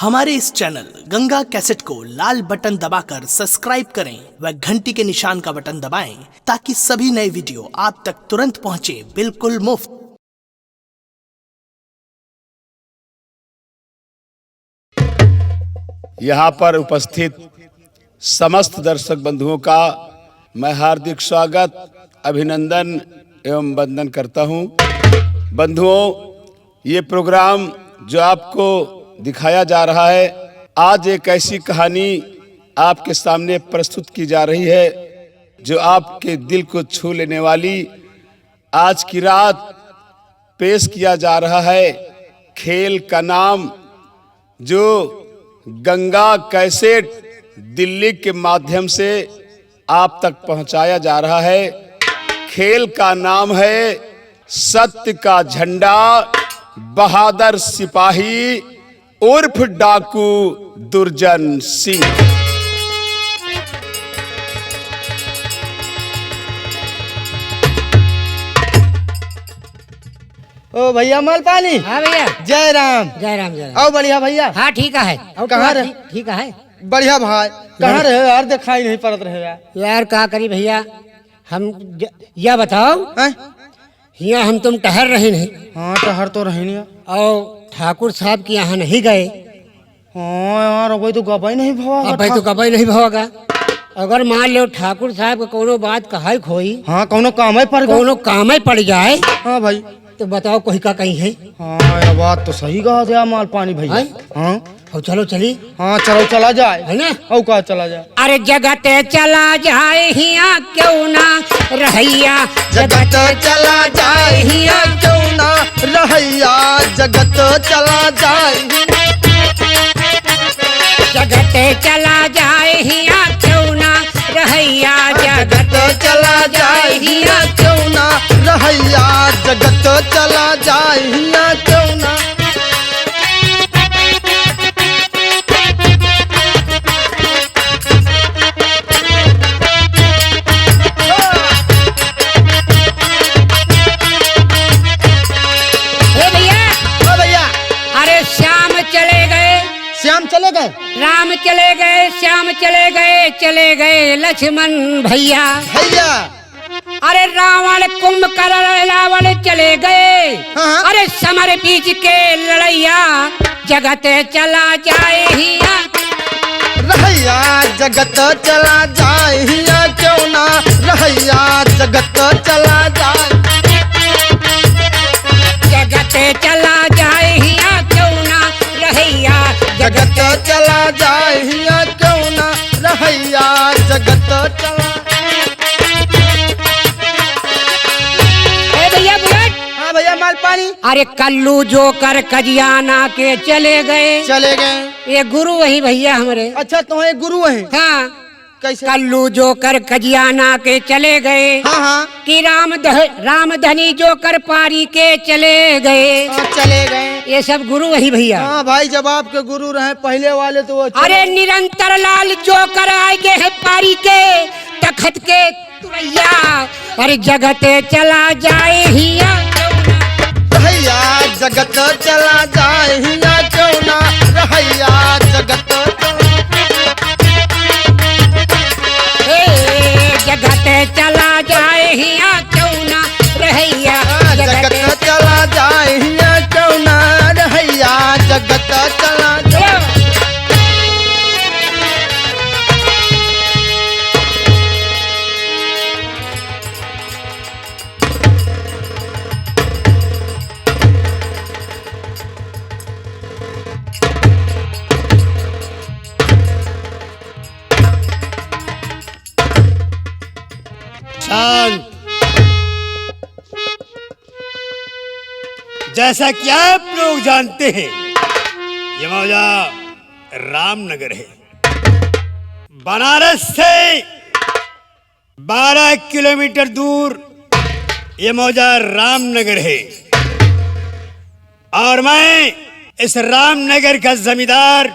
हमारे इस channel Ganga cassette को लाल बटन दबाकर सब्सक्राइब करें व घंटी के निशान का बटन दबाएं ताकि सभी नए वीडियो आप तक तुरंत पहुंचे बिल्कुल मुफ्त। यहाँ पर उपस्थित समस्त दर्शक बंधुओं का मैं हार्दिक स्वागत, अभिनंदन एवं वंदन करता हूँ। बंधुओं, ये प्रोग्राम जो आपको दिखाया जा रहा है, आज एक ऐसी कहानी आपके सामने प्रस्तुत की जा रही है जो आपके दिल को छू लेने वाली। आज की रात पेश किया जा रहा है खेल का नाम, जो गंगा कैसेट दिल्ली के माध्यम से आप तक पहुंचाया जा रहा है। खेल का नाम है सत्य का झंडा, बहादुर सिपाही उर्फ डाकू दुर्जन सिंह। ओ भैया मालपानी। हाँ भैया। जय राम जय राम जय राम। आओ बढ़िया भैया। हाँ ठीक है। और कहाँ रहे? ठीक है बढ़िया भाई, कहाँ रहे यार? दिखाई नहीं पड़त रहे यार। क्या करी भैया, हम यह बताओ, हैं? यहाँ हम तुम ठहर रहे नहीं? हाँ ठहर तो रहे नहीं और ठाकुर साहब के यहाँ नहीं गए? हाँ यार, अभी तो गवाही नहीं भवा। अब तो कभी नहीं होगा। अगर मान लो ठाकुर साहब को कोनो बात कहा खोई, हाँ कोनो काम है पर कोनो काम पड़ जाए, हाँ भाई, तो बताओ कोई का कहीं है? हाँ ये बात तो सही कहा था मालपानी भैया। हाँ और चलो चली। हाँ चलो चला जाए, है ना? और कहा चला जाए? अरे जगत चला जाए हिया क्यों ना रहिया, जगत चला जाए हिया क्यों ना रहिया, जगत चला जाए, जगत चला जाए हिया क्यों ना रहिया, जगत चला जाए हिया क्यों ना रहिया, जगत चला जाए हिया क्यों ना। श्याम चले गए, राम चले गए, श्याम चले गए, चले गए लक्ष्मण भैया। भैया अरे रावण कुंभकर्ण रावण चले गए। हाँ। अरे समर बीच के लड़ैया, जगत चला जाए हिया रहिया, जगत चला जाए हिया क्यों ना रहिया, जगत चला जाए, जगत चला जाए हिया क्यों ना रहिया, जगत चला जाए हिया क्यों ना रहिया, जगत चला। भैया बुलेट। हाँ भैया मालपानी। अरे कल्लू जोकर कजियाना के चले गए। चले गए? ये गुरु वही भैया हमारे। अच्छा तो ये गुरु है? हाँ। कैसे? कल्लू जोकर कजियाना के चले गए। हाँ हाँ। कि रामधनी जोकर पारी के चले गए। हाँ, चले गए। ये सब गुरु वही भैया। हाँ भाई, जब आपके गुरु रहे पहले वाले तो वो अरे निरंतर लाल जोकर आए गए है पारी के तखत के तुरैया। अरे जगत चला जाए हिया रहिया, जगत चला जाए हिया क्यों ना रहिया, जगत जगत चला जाए हिया क्यों ना रहिया, जगत चला जाए हिया क्यों ना रहिया, जगत चला जाए। जैसा कि आप लोग जानते हैं, ये मौजा रामनगर है। बनारस से 12 किलोमीटर दूर ये मौजा रामनगर है। और मैं इस रामनगर का जमींदार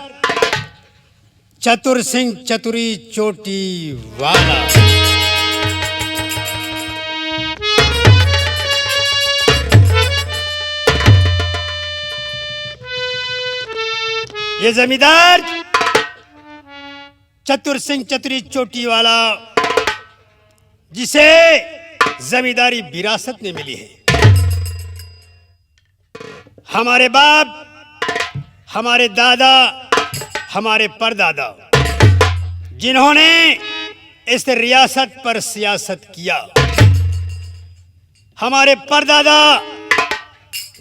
चतुर सिंह चतुरी चोटी वाला। ये जमींदार चतुर सिंह चतुरी चोटी वाला, जिसे जमींदारी विरासत में मिली है। हमारे बाप, हमारे दादा, हमारे परदादा, जिन्होंने इस रियासत पर सियासत किया, हमारे परदादा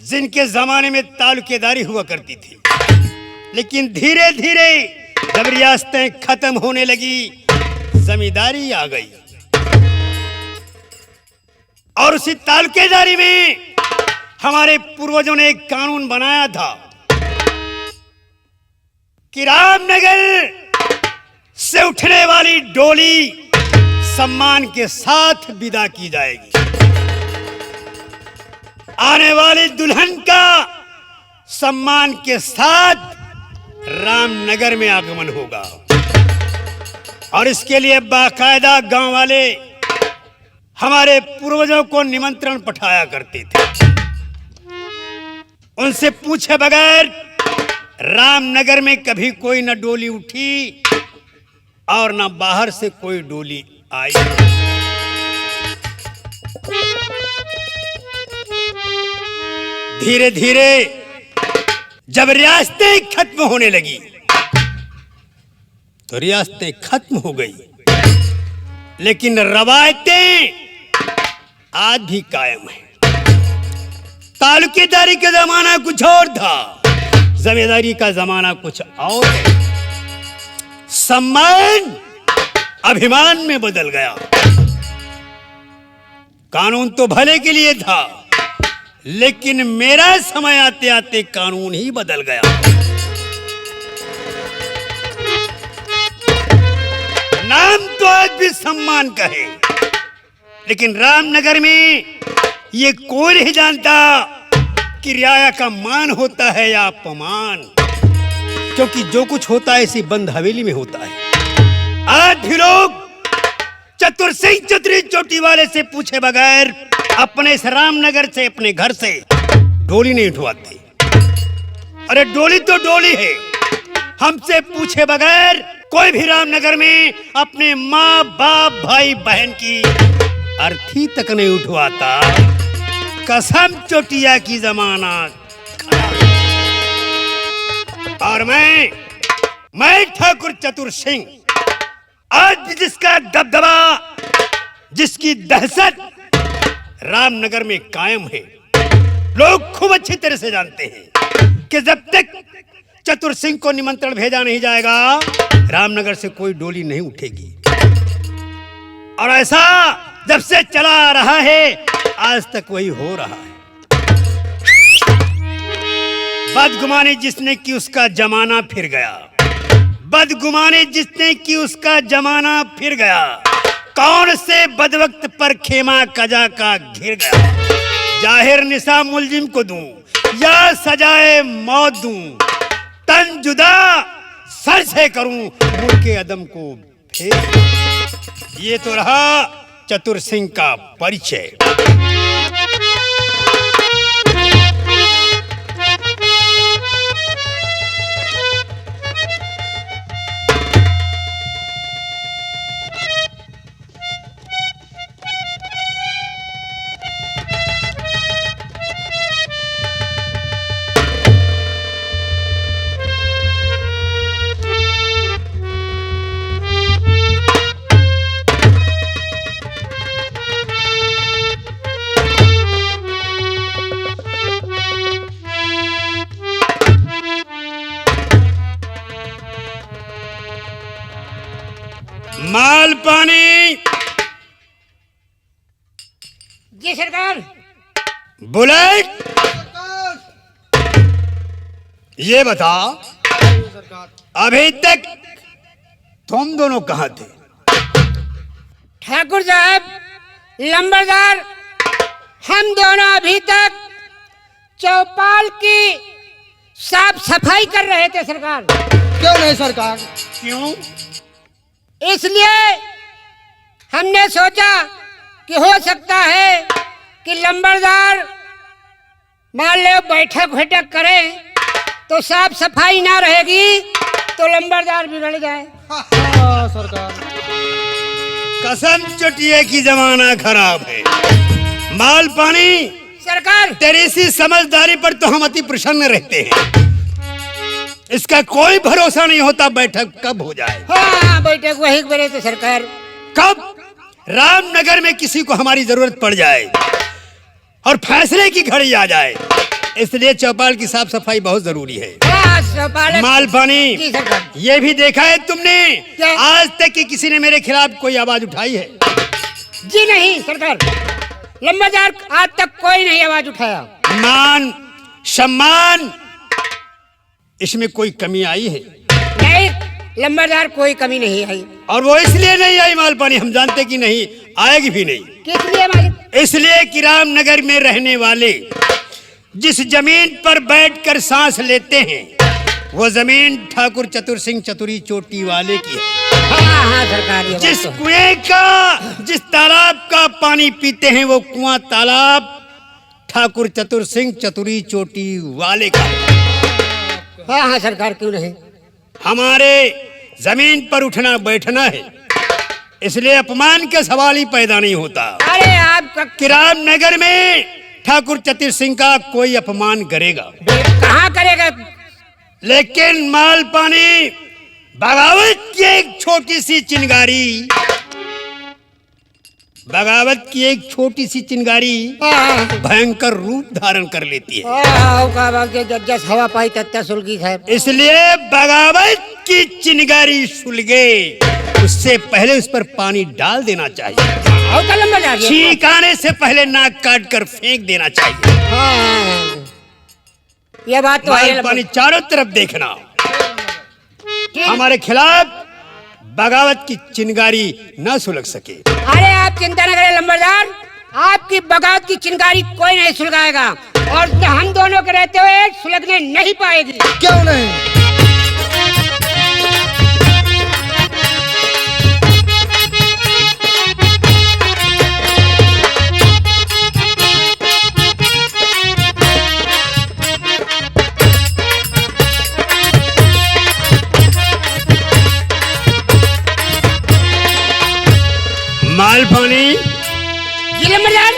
जिनके जमाने में तालुकेदारी हुआ करती थी, लेकिन धीरे धीरे जब रियासतें खत्म होने लगी, जमींदारी आ गई। और उसी तालुकेदारी में हमारे पूर्वजों ने एक कानून बनाया था कि रामनगर से उठने वाली डोली सम्मान के साथ विदा की जाएगी। आने वाली दुल्हन का सम्मान के साथ रामनगर में आगमन होगा। और इसके लिए बाकायदा गांव वाले हमारे पूर्वजों को निमंत्रण पठाया करते थे। उनसे पूछे बगैर रामनगर में कभी कोई न डोली उठी और न बाहर से कोई डोली आई। धीरे धीरे जब रियासतें खत्म होने लगी तो रियासतें खत्म हो गई, लेकिन रवायतें आज भी कायम है। तालुकेदारी का जमाना कुछ और था, जमींदारी का जमाना कुछ और है। सम्मान अभिमान में बदल गया। कानून तो भले के लिए था, लेकिन मेरा समय आते आते कानून ही बदल गया। नाम तो आज भी सम्मान का है, लेकिन रामनगर में ये कोई नहीं जानता कि रियाया का मान होता है या अपमान, क्योंकि जो कुछ होता है इसी बंद हवेली में होता है। आज भी लोग चतुर सिंह चतुरी चोटी वाले से पूछे बगैर अपने इस रामनगर से, अपने घर से डोली नहीं उठवाते। अरे डोली तो डोली है, हमसे पूछे बगैर कोई भी रामनगर में अपने माँ बाप भाई बहन की अर्थी तक नहीं उठवाता। कसम चोटिया की जमाना। और मैं ठाकुर चतुर सिंह, आज भी जिसका दबदबा, जिसकी दहशत रामनगर में कायम है, लोग खूब अच्छी तरह से जानते हैं कि जब तक चतुर सिंह को निमंत्रण भेजा नहीं जाएगा, रामनगर से कोई डोली नहीं उठेगी। और ऐसा जब से चला आ रहा है, आज तक वही हो रहा है। बदगुमानी जिसने की उसका जमाना फिर गया, बदगुमानी जिसने की उसका जमाना फिर गया। कौन से बदवक्त पर खेमा कजा का घिर गया। जाहिर निशा मुलजिम को दूं या सजाए मौत दूं, तन जुदा सर से करूं मुल्के अदम को फेर। ये तो रहा चतुर सिंह का परिचय। माल पानी। जी सरकार। बुलेट। ये बता, अभी तक तुम दोनों कहां थे? ठाकुर साहब, लंबरदार, हम दोनों अभी तक चौपाल की साफ सफाई कर रहे थे सरकार। क्यों नहीं सरकार? क्यों? इसलिए हमने सोचा कि हो सकता है कि लंबरदार मान लो बैठक वैठक करें तो साफ सफाई ना रहेगी तो लंबरदार बिगड़ जाए। हाँ सरकार। कसम चुटिए की जमाना खराब है। माल पानी सरकार तेरी सी समझदारी पर तो हम अति प्रसन्न रहते हैं। इसका कोई भरोसा नहीं होता बैठक कब हो जाए। हाँ बैठक वही करे तो सरकार। कब रामनगर में किसी को हमारी जरूरत पड़ जाए और फैसले की घड़ी आ जाए, इसलिए चौपाल की साफ सफाई बहुत जरूरी है। हाँ, चौपाल माल जी पानी सरकार। ये भी देखा है तुमने क्या? आज तक कि किसी ने मेरे खिलाफ कोई आवाज उठाई है? जी नहीं सरकार, लंबरदार आज तक कोई नहीं आवाज उठाया। मान सम्मान इसमें कोई कमी आई है? नहीं लंबरदार कोई कमी नहीं आई। और वो इसलिए नहीं आई माल पानी, हम जानते कि नहीं आएगी भी नहीं। किस लिए मालिक? इसलिए कि रामनगर में रहने वाले जिस जमीन पर बैठकर सांस लेते हैं वो जमीन ठाकुर चतुर सिंह चतुरी चोटी वाले की है। हाँ हाँ सरकार ये बात जिस तो है। कुएं का जिस तालाब का पानी पीते हैं वो कुआं तालाब ठाकुर चतुर सिंह चतुरी चोटी वाले का है। हाँ हाँ सरकार क्यों नहीं। हमारे जमीन पर उठना बैठना है, इसलिए अपमान का सवाल ही पैदा नहीं होता। अरे आपका कि रामनगर में ठाकुर चतुर सिंह का कोई अपमान करेगा, कहाँ करेगा? लेकिन माल पानी बगावत की एक छोटी सी चिंगारी, बगावत की एक छोटी सी चिंगारी हाँ भयंकर रूप धारण कर लेती है। जस हवा पाई तत्ता सुलगी साहब। इसलिए बगावत की चिंगारी सुलगे उससे पहले उस पर पानी डाल देना चाहिए। और कलम बजा दिया। छींक आने से पहले नाक काट कर फेंक देना चाहिए। हाँ ये बात तो माल है। पानी चारों तरफ देखना, ठीक। हमारे खिलाफ बगावत की चिंगारी न सुलग सके। अरे आप चिंता न करें लंबरदार, आपकी बगावत की चिंगारी कोई नहीं सुलगाएगा और हम दोनों के रहते हुए सुलगने नहीं पाएगी। क्यों नहीं? माल पानी जी लंबरदार।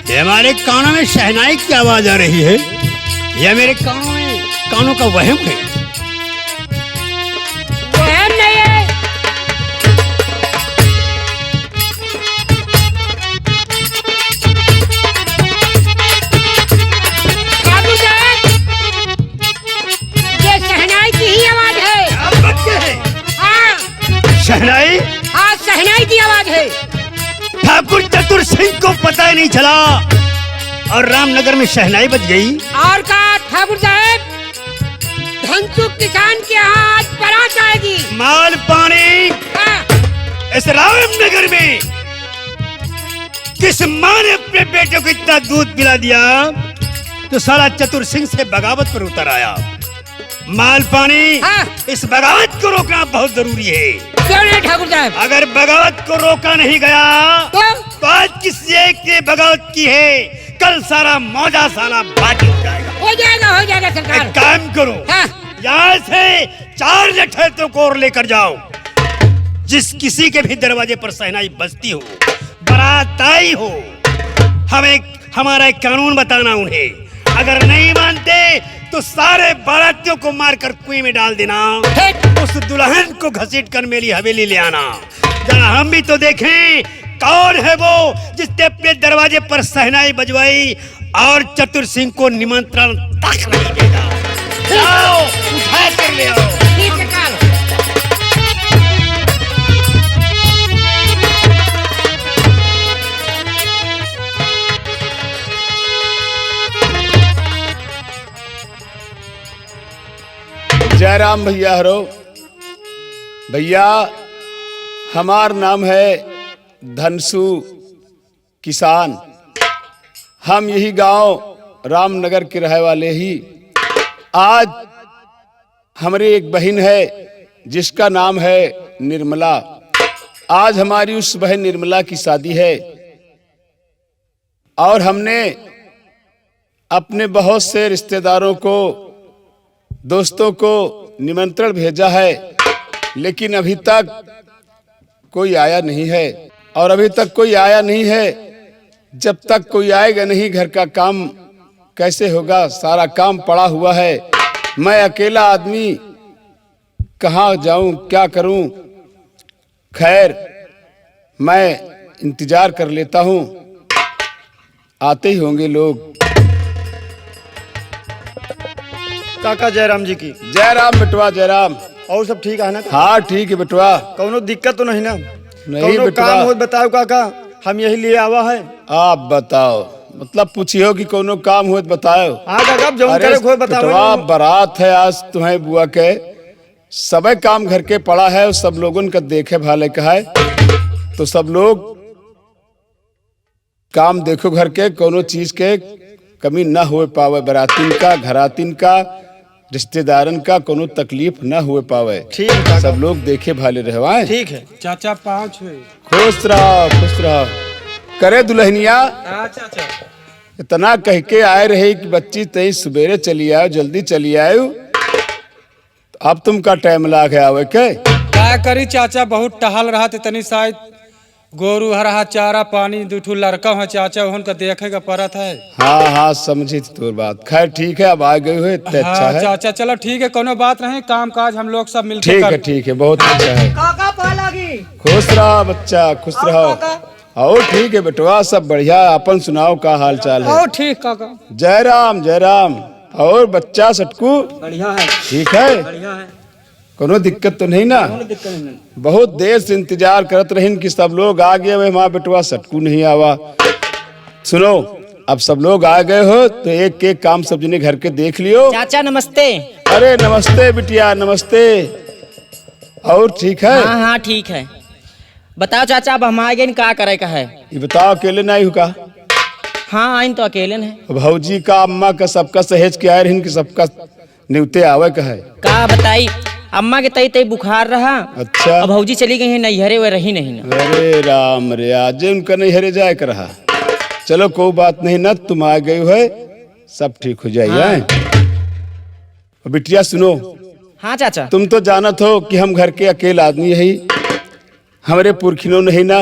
ये हमारे कानों में शहनाई की आवाज आ रही है, यह मेरे कानों का वहम है। वहम नहीं है। बाबू साहब ये शहनाई की ही आवाज है। आप बच्चे हैं? हाँ शहनाई? हाँ शहनाई की आवाज है। ठाकुर चतुर सिंह को पता ही नहीं चला और रामनगर में शहनाई बज गई। और कहा ठाकुर साहब धनसुख किसान के यहाँ आज बारात आएगी। माल पानी हाँ, इस रामनगर में किस माँ ने अपने बेटे को इतना दूध पिला दिया तो साला चतुर सिंह से बगावत पर उतर आया। माल पानी हाँ। इस बगावत को रोकना बहुत जरूरी है। क्यों नहीं ठाकुर साहब? अगर बगावत को रोका नहीं गया तो आज किसी एक ने बगावत की है, कल सारा मौजा साला बाटी हो जाएगा। हो जाएगा सरकार। एक काम करो, हाँ। यहाँ से 4 जठेतों को और लेकर जाओ। जिस किसी के भी दरवाजे पर शहनाई बजती हो, बारात आई हो, हमारा एक कानून बताना उन्हें। अगर नहीं मानते तो सारे बारातियों को मारकर कुएं में डाल देना। उस दुल्हन को घसीट कर मेरी हवेली ले आना। जरा हम भी तो देखें कौन है वो जिसने अपने दरवाजे पर शहनाई बजवाई और चतुर सिंह को निमंत्रण तक नहीं देगा। जाओ उठा कर ले आओ। ठीक सरकार। जय राम भैया। हरो भैया, हमार नाम है धनसु किसान। हम यही गांव रामनगर के रहे वाले ही। आज हमारी एक बहन है जिसका नाम है निर्मला। आज हमारी उस बहन निर्मला की शादी है और हमने अपने बहुत से रिश्तेदारों को दोस्तों को निमंत्रण भेजा है, लेकिन अभी तक कोई आया नहीं है। और अभी तक कोई आया नहीं है, जब तक कोई आएगा नहीं घर का काम कैसे होगा? सारा काम पड़ा हुआ है। मैं अकेला आदमी कहाँ जाऊं, क्या करूं? खैर, मैं इंतजार कर लेता हूं, आते ही होंगे लोग। काका जयराम जी की। जयराम बेटवा जयराम। और सब ठीक है ना? हाँ ठीक है बेटवा। कौनो दिक्कत तो नहीं ना? नहीं कौनो बेटवा। काम हो बताओ काका, हम यही लिए आवा है। आप बताओ, मतलब पूछियो कि कोनो काम हो तो बताओ। हाँ काका, अब जौन अरे करे खोए बताओ। बेटवा, बारात है आज तुम्हें बुआ के, सब काम घर के पड़ा है और सब लोगन का देखे भाले का है, तो सब लोग काम देखो घर के, कोनो चीज के कमी न हो पावे। बरातीन का, घरातीन का, रिश्तेदारन का कोनो तकलीफ न हुए पावे। ठीक है काका। सब लोग देखे भाले रहवाए। ठीक है चाचा पाँच हुए। खुश रहो खुश रहो। करे दुल्हनिया, चाचा इतना कह के आए रहे कि बच्ची तई सवेरे चली आओ, जल्दी चली आओ, अब तुमका टाइम लाग है आवे के? क्या करी चाचा, बहुत टहल रहा थे, तनी शायद गोरू हरा चारा पानी दूठू लड़का है चाचा, उनका देखेगा परत है। हाँ हाँ समझी थी तोर बात। खैर ठीक है, अब आ गए हुए तो अच्छा हाँ है। चाचा चलो ठीक है, कोनो बात नहीं, काम काज हम लोग सब मिलकर ठीक है, बहुत अच्छा है। काका पालागी। खुश रहो बच्चा, खुश रहो। और ठीक है बेटवा, सब बढ़िया। अपन सुनाओ का हाल चाल है? ओ ठीक काका। जयराम जयराम। और बच्चा सटकू बढ़िया है, ठीक है? बढ़िया है, कोनो दिक्कत तो नहीं ना? दिक्कत नहीं। बहुत देर से इंतजार करत रहीन कि सब लोग आ गए, वे माँ बेटवा सटकू नहीं आवा। सुनो, अब सब लोग आ गए हो तो एक एक काम सब जने घर के देख लियो। चाचा नमस्ते। अरे नमस्ते बिटिया, नमस्ते। और ठीक है? हाँ हाँ ठीक है। बताओ चाचा, अब हम आए का करे का है? ये बताओ, अकेले नहीं हुका? हाँ आइन तो अकेले है। भौजी का, अम्मा का, सबका सहेज के आए रहीन कि सबका न्योते आवे का है? का बताई, अम्मा के तई तई बुखार रहा। अच्छा। अब भौजी चली गई है नैहरे, वे रही नहीं ना। अरे राम रे, आज उनका नहीं हरे जाए कर रहा। चलो कोई बात नहीं ना, तुम आ गई हो, सब ठीक हो जाइए। हाँ। बिटिया सुनो, हाँ चाचा। तुम तो जानत हो कि हम घर के अकेले आदमी है, हमारे पुरखिनों नहीं ना।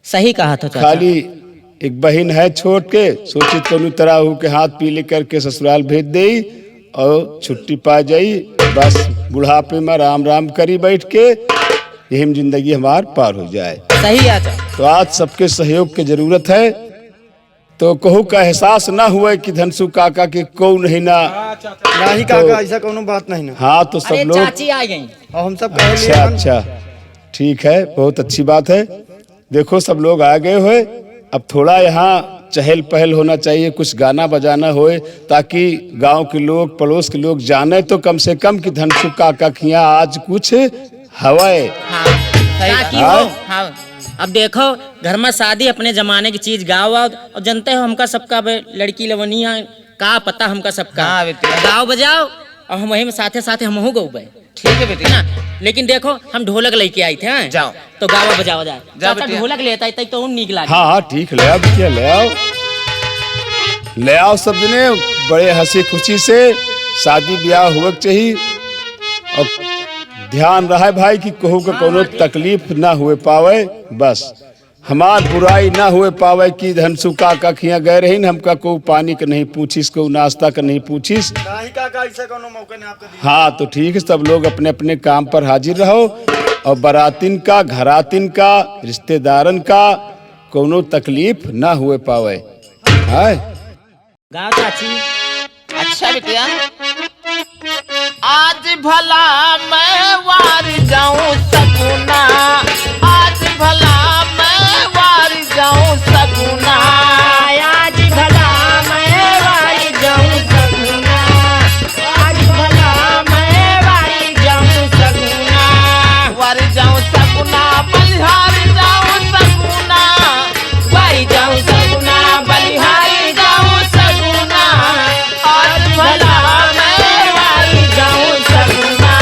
सही कहा था चाचा। खाली एक बहन है छोट के, सोची कोनो तरह हो के हाथ पीले करके ससुराल भेज दे और छुट्टी पा जाई, बस बुढ़ापे में राम राम करी बैठ के, यही जिंदगी हमार पार हो जाए। सही चाचा। तो आज सबके सहयोग की जरूरत है, तो कहू का एहसास ना हुआ कि धनसु काका के को नहीं ना। नहीं काका, ऐसा कोनो बात नहीं ना। हाँ तो सब अरे लोग। चाची आ गई। और हम सब कहे लिए अच्छा हम। अच्छा ठीक है, बहुत अच्छी बात है। देखो सब लोग आ गए हुए, अब थोड़ा यहाँ चहल पहल होना चाहिए, कुछ गाना बजाना होए, ताकि गांव के लोग, पड़ोस के लोग जाने तो कम से कम कि धनसु काका की यहाँ आज कुछ हवाए। हाँ सही हो। हाँ अब देखो, घर में शादी अपने जमाने की चीज, गाँव आओ और जनते हो हमका सबका लड़की लवनिया का पता, हमका सबका गाँव बजाओ और हम वही में साथे साथे हम गौबे। ठीक है बेटी ना, लेकिन देखो हम ढोलक लेके आए थे। हाँ? जाओ तो गावा बजाओ जाए। चाचा ढोलक लेता है तो नीक लागे। हाँ हाँ ठीक, ले आओ बिटिया, ले आओ, ले आओ सब जने, बड़े हंसी खुशी से शादी ब्याह हुआ चाहिए। और ध्यान रहे भाई कि कहू के कोनो तकलीफ ना हुए पावे, बस हमार बुराई ना हुए पावे कि धनसु काका खिया गए रही, हमका को पानी का नहीं पूछिस, को नाश्ता का नहीं पूछिस। नहीं काका, ऐसा कोनो मौका नहीं आपको दिया। हाँ तो ठीक है, सब लोग अपने अपने काम पर हाजिर रहो, और बरातिन का, घरातिन का, रिश्तेदारन का कोनो तकलीफ ना हुए पावे। हाय गाँव चाची। अच्छा बेटिया, आज भला मैं वार जाऊं सगुना, आज भला मैं वार जाऊं सगुना, आज भला मैं वारी जाऊं सगुना, आज भला मैं वारी जाऊं सगुना, वार जाऊं सगुना, बलिहार जाऊं सगुना, वारी जाऊं सगुना बलिहार जाऊं सगुना, आज भला मैं वार जाऊं सगुना,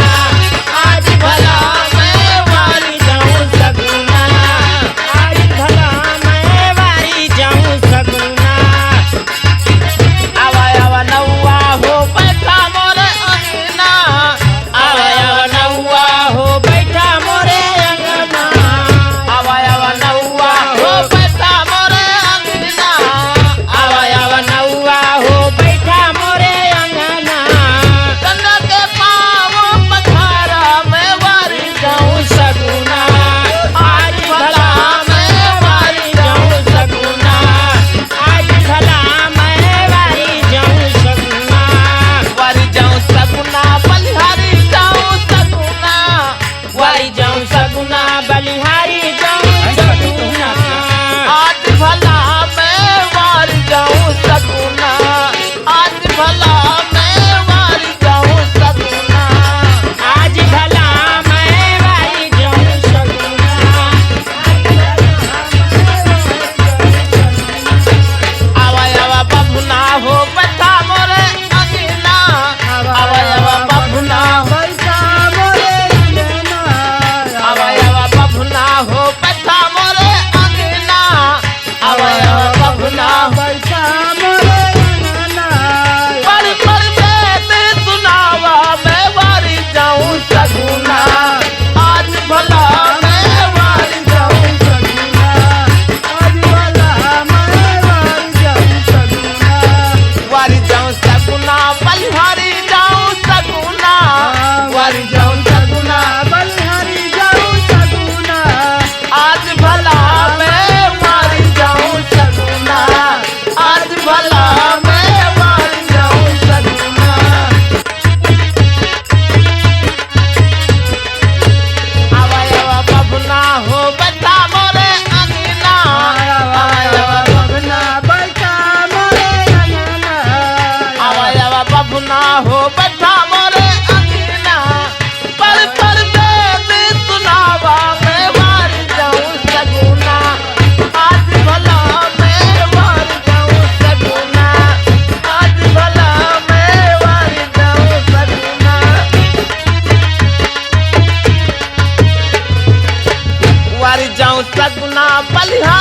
बलिहारी